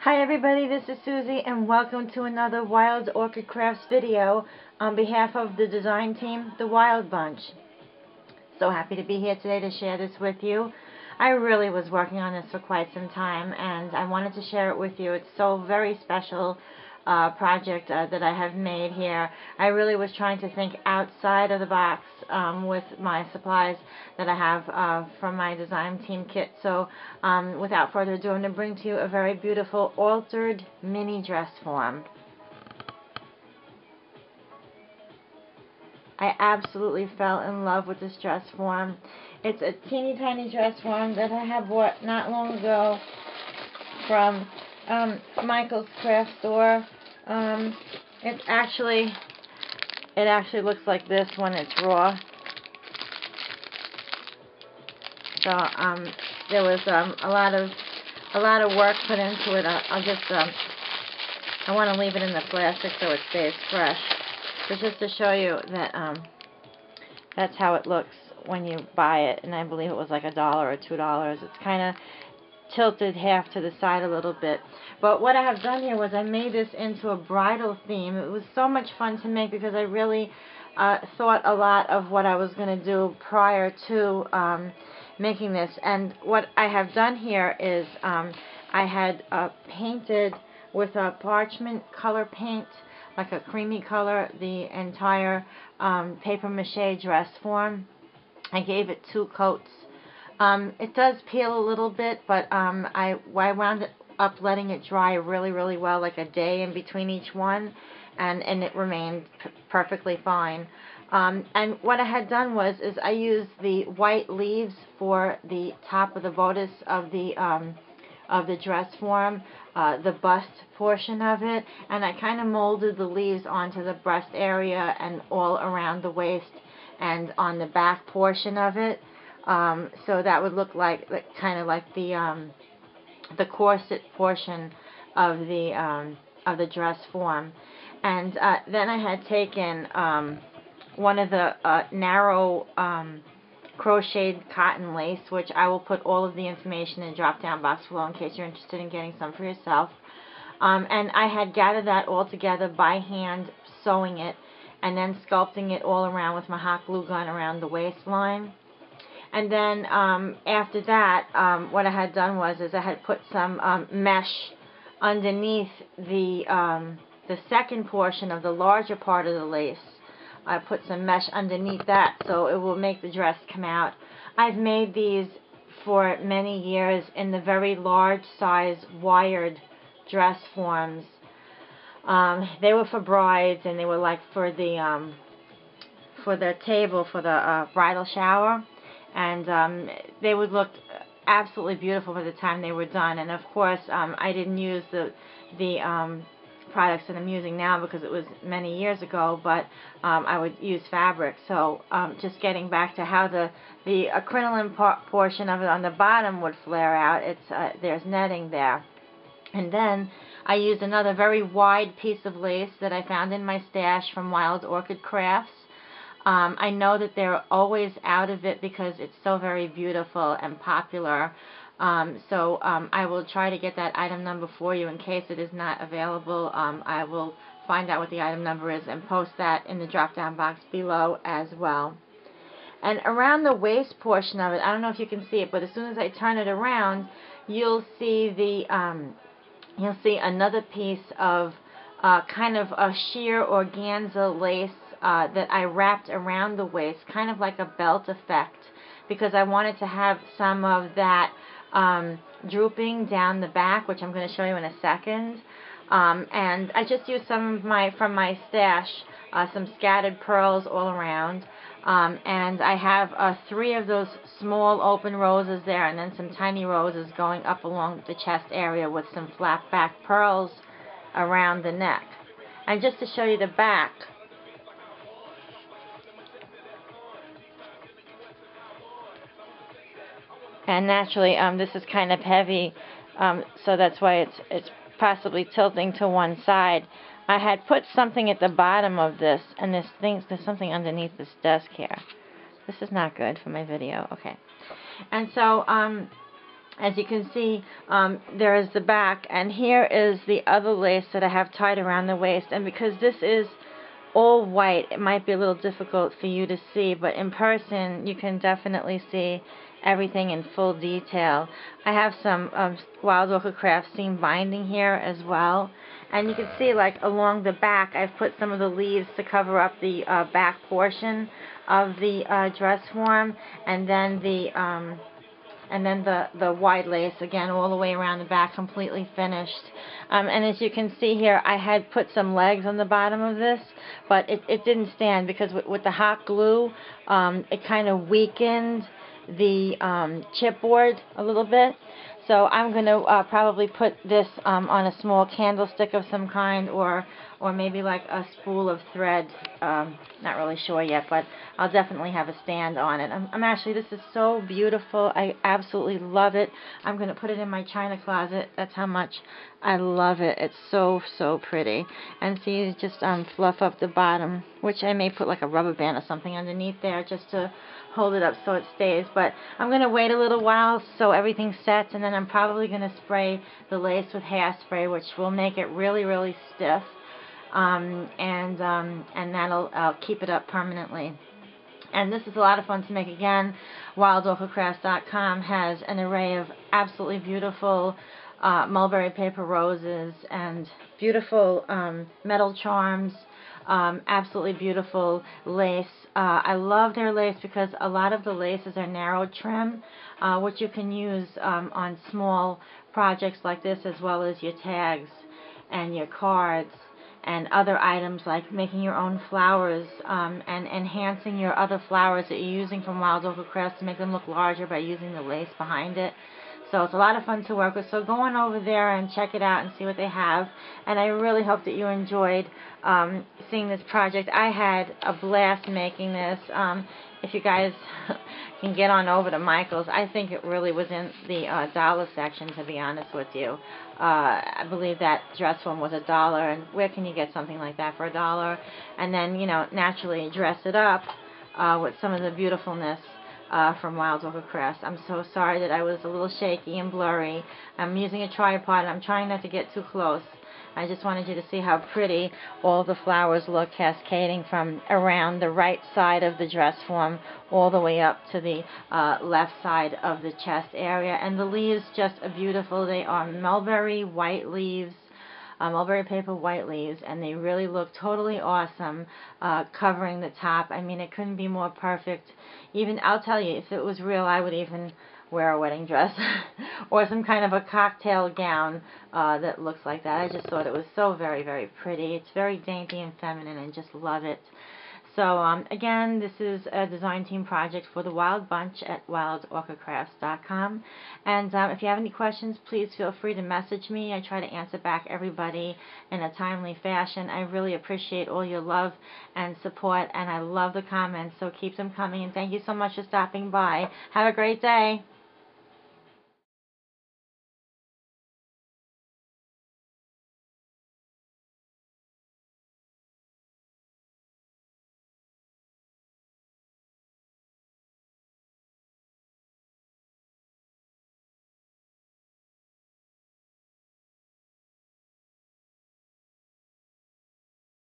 Hi everybody, this is Susie and welcome to another Wild Orchid Crafts video on behalf of the design team, the Wild Bunch. So happy to be here today to share this with you. I really was working on this for quite some time and I wanted to share it with you. It's so very special project that I have made here. I really was trying to think outside of the box with my supplies that I have from my design team kit. So without further ado, I'm going to bring to you a very beautiful altered mini dress form. I absolutely fell in love with this dress form. It's a teeny tiny dress form that I had bought not long ago from Michael's craft store. It actually looks like this when it's raw. So there was a lot of work put into it. I want to leave it in the plastic so it stays fresh. But just to show you that that's how it looks when you buy it, and I believe it was like $1 or $2. It's kind of tilted half to the side a little bit. But what I have done here was I made this into a bridal theme. It was so much fun to make because I really thought a lot of what I was going to do prior to making this. And what I have done here is I had painted with a parchment color paint, like a creamy color, the entire paper mache dress form. I gave it 2 coats. It does peel a little bit, but I wound up letting it dry really well, like a day in between each one, and it remained perfectly fine. And what I had done was I used the white leaves for the top of the bodice of the dress form, the bust portion of it, and I kind of molded the leaves onto the breast area and all around the waist and on the back portion of it. So that would look like kind of like the corset portion of the dress form. And then I had taken one of the narrow crocheted cotton lace, which I will put all of the information in the drop down box below in case you're interested in getting some for yourself. And I had gathered that all together by hand, sewing it, and then sculpting it all around with my hot glue gun around the waistline. And then after that, what I had done was I had put some mesh underneath the second portion of the larger part of the lace. I put some mesh underneath that so it will make the dress come out. I've made these for many years in the very large size wired dress forms. They were for brides, and they were like for the table for the bridal shower. And they would look absolutely beautiful by the time they were done. And of course, I didn't use the products that I'm using now because it was many years ago, but I would use fabric. So just getting back to how the crinoline portion of it on the bottom would flare out, there's netting there. And then I used another very wide piece of lace that I found in my stash from Wild Orchid Crafts. I know that they're always out of it because it's so very beautiful and popular. So I will try to get that item number for you in case it is not available. I will find out what the item number is and post that in the drop down box below as well. And around the waist portion of it, I don't know if you can see it, but as soon as I turn it around, you'll see another piece of kind of a sheer organza lace that I wrapped around the waist, kind of like a belt effect, because I wanted to have some of that drooping down the back, which I'm going to show you in a second. And I just used some of from my stash, some scattered pearls all around. And I have 3 of those small open roses there, and then some tiny roses going up along the chest area with some flat back pearls around the neck. And just to show you the back, and naturally this is kind of heavy, so that's why it's possibly tilting to one side. I had put something at the bottom of this, and there's something underneath this desk here. This is not good for my video. Okay. And so As you can see, there is the back, and here is the other lace that I have tied around the waist. And because this is all white, it might be a little difficult for you to see, but in person you can definitely see everything in full detail. I have some Wild Orchid Craft seam binding here as well, and you can see, like, along the back I've put some of the leaves to cover up the back portion of the dress form, and then the wide lace again all the way around the back, completely finished. And as you can see here, I had put some legs on the bottom of this, but it didn't stand because with the hot glue, it kind of weakened the chipboard a little bit. So I'm going to probably put this on a small candlestick of some kind, or maybe like a spool of thread. Not really sure yet, but I'll definitely have a stand on it. I'm actually, this is so beautiful. I absolutely love it. I'm going to put it in my china closet. That's how much I love it. It's so, so pretty. And see, you just fluff up the bottom, which I may put like a rubber band or something underneath there just to hold it up so it stays. But I'm going to wait a little while so everything sets, and then I'm probably going to spray the lace with hairspray, which will make it really, really stiff. And that'll keep it up permanently. And this is a lot of fun to make. Again, WildOrchidCrafts.com has an array of absolutely beautiful mulberry paper roses and beautiful metal charms, absolutely beautiful lace. I love their lace because a lot of the laces are narrow trim, which you can use on small projects like this, as well as your tags and your cards and other items, like making your own flowers and enhancing your other flowers that you're using from Wild Orchid Crafts to make them look larger by using the lace behind it. So it's a lot of fun to work with. So go on over there and check it out and see what they have. And I really hope that you enjoyed seeing this project. I had a blast making this. If you guys can get on over to Michael's, I think it really was in the dollar section, to be honest with you. I believe that dress form was $1, and where can you get something like that for $1? And then, you know, naturally dress it up with some of the beautifulness from Wild Orchid Crafts. I'm so sorry that I was a little shaky and blurry. I'm using a tripod. I'm trying not to get too close. I just wanted you to see how pretty all the flowers look, cascading from around the right side of the dress form all the way up to the left side of the chest area. And the leaves just are beautiful. They are mulberry white leaves, mulberry paper white leaves, and they really look totally awesome covering the top. I mean, it couldn't be more perfect. Even, I'll tell you, if it was real, I would even wear a wedding dress or some kind of a cocktail gown that looks like that. I just thought it was so very, very pretty. It's very dainty and feminine, and just love it. So again, this is a design team project for the Wild Bunch at WildOrchidCrafts.com. And if you have any questions, please feel free to message me. I try to answer back everybody in a timely fashion. I really appreciate all your love and support, and I love the comments, so keep them coming. And thank you so much for stopping by. Have a great day.